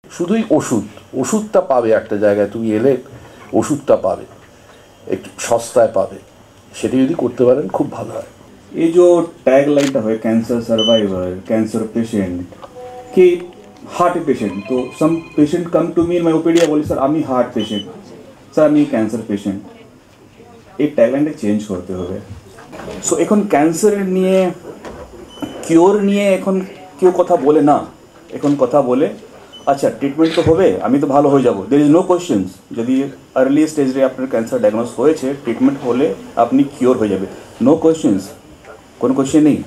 শুধুই ওষুধটা পাবে একটা জায়গায়, তুমি এলে ওষুধটা পাবে, একটু সস্তায় পাবে, সেটা যদি করতে পারেন খুব ভালো হয়। ये जो टैग लाइट है कैंसर सर्वाइवर, कैंसर पेशेंट कि हार्ट पेशेंट, तो some patient come to me in my OPD बोली सर आमी हार्ट पेशेंट, सर आमी कैंसर पेशेंट, এই ট্যাগলাইনটা চেঞ্জ করতে হবে। সো এখন ক্যান্সার নিয়ে, কিওর নিয়ে এখন কেউ কথা বলে না, এখন কথা বলে আচ্ছা ট্রিটমেন্ট তো হবে, আমি তো ভালো হয়ে যাব, দের ইজ নো কোয়েশ্চেন্স। যদি আর্লি স্টেজে আপনার ক্যান্সার ডায়াগনোস হয়েছে, ট্রিটমেন্ট হলে আপনি কিওর হয়ে যাবে, নো কোয়েশ্চেন্স, কোনো কোয়েশ্চেন নেই।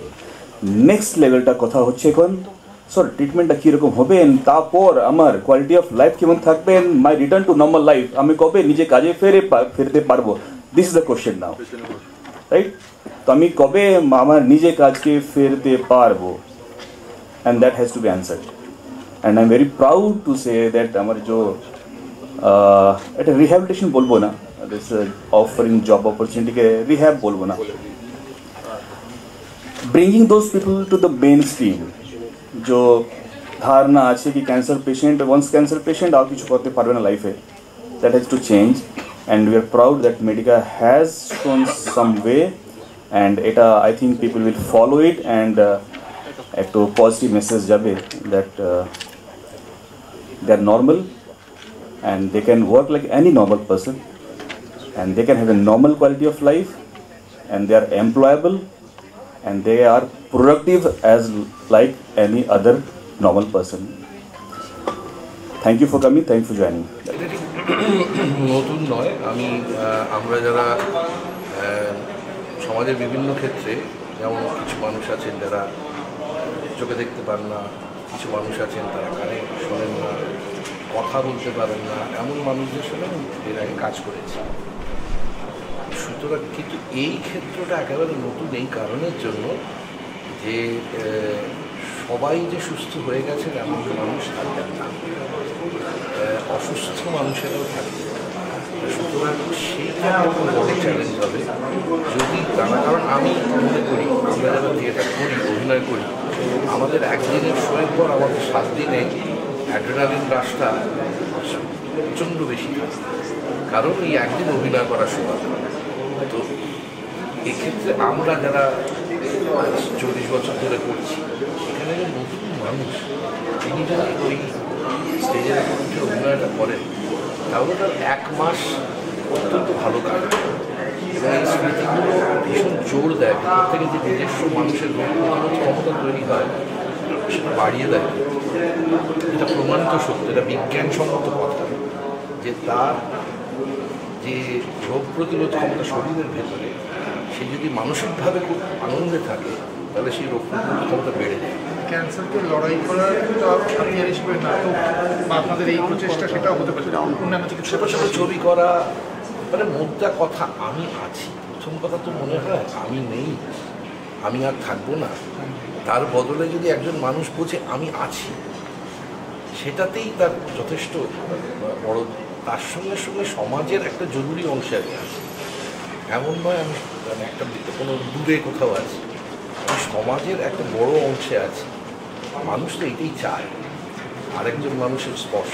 নেক্সট লেভেলটা কথা হচ্ছে এখন স্যার ট্রিটমেন্টটা কীরকম হবে, তারপর আমার কোয়ালিটি অফ লাইফ কেমন থাকবেন, my return to normal life, আমি কবে নিজে কাজে ফিরতে পারবো, this is the question now, right? তো আমি কবে আমার নিজে কাজকে ফিরতে পারবো, and that has to be answered. And I am very proud to say that আমার जो এটা রিহ্যাবিলিটেশন বলবো না, দিস অফারিং জব অপরচুনিটিকে রিহ্যাব বলবো না, bringing those people to the mainstream. जो धारणा আছে कि cancer patient once cancer patient আর কিছু করতে পারবে না লাইফে, that has to change, and we are proud that Medica has shown some way, and এটা I think people will follow it, and একটু পজিটিভ মেসেজ যাবে that they are normal and they can work like any normal person, and they can have a normal quality of life, and they are employable, and they are productive as like any other normal person. Thank you for coming, thank you for joining. নতুন নয়, আমরা যারা সমাজের বিভিন্ন ক্ষেত্রে, যেমন কিছু মানুষ আছেন যারা চোখে দেখতে পান না, কিছু মানুষ আছেন তারা কানে শোনেন না, কথা বলতে পারেন না, এমন মানুষদের সঙ্গে এর আগে কাজ করেছি। সুতরাং কিন্তু এই ক্ষেত্রটা একেবারে নতুন এই কারণের জন্য যে সবাই যে সুস্থ হয়ে গেছেন এমন মানুষ থাকবেন না, অসুস্থ মানুষেরাও থাকবে। সুতরাং সেইটা একটা বড় চ্যালেঞ্জ হবে যদি তারা, কারণ আমি মনে করি আমরা যারা থিয়েটার করি, অভিনয় করি, আমাদের একদিনের শোয়ের পর আমাদের 7 দিনে অ্যাড্রেনালিন রাশটা প্রচণ্ড বেশি থাকে, কারণ এই একদিন অভিনয় করার সময়। তো এক্ষেত্রে আমরা যারা 40 বছর ধরে করছি, এখানে যে নতুন মানুষ তিনি যদি ওই স্টেজের উঠে অভিনয়টা করেন, তাহলে তার 1 মাস অত্যন্ত ভালো কাজ, এবং এই স্মৃতিগুলো ভীষণ জোর দেয়, ভিতর থেকে যে নিজস্ব মানুষের রোগ প্রতিরোধ ক্ষমতা তৈরি হয় সেটা বাড়িয়ে দেয়। এটা প্রমাণিত সত্য, এটা বিজ্ঞানসম্মত কথা যে তার যে রোগ প্রতিরোধ ক্ষমতা শরীরের ভেতরে, সে যদি মানসিকভাবে খুব আনন্দে থাকে তাহলে সেই রোগ প্রতিরোধ ক্ষমতা বেড়ে যায়। ক্যান্সারকে লড়াই করার তো হাতিয়ার হিসেবে নাটক বা আপনাদের এই প্রচেষ্টা সেটাও হতে পারে, অন্যান্য কিছু ছোটো ছোটো ছবি করা, মানে মোদ্দা কথা আমি আছি। প্রথম কথা তো মনে হয় আমি নেই, আমি আর থাকবো না, তার বদলে যদি একজন মানুষ বোঝে আমি আছি, সেটাতেই তার যথেষ্ট বড়। তার সঙ্গে সঙ্গে সমাজের একটা জরুরি অংশে আমি আছি, এমন নয় আমি একটা কোনো দূরে কোথাও আছি, আমি সমাজের একটা বড় অংশে আছি। মানুষ তো এটাই চায়, আরেকজন মানুষের স্পর্শ।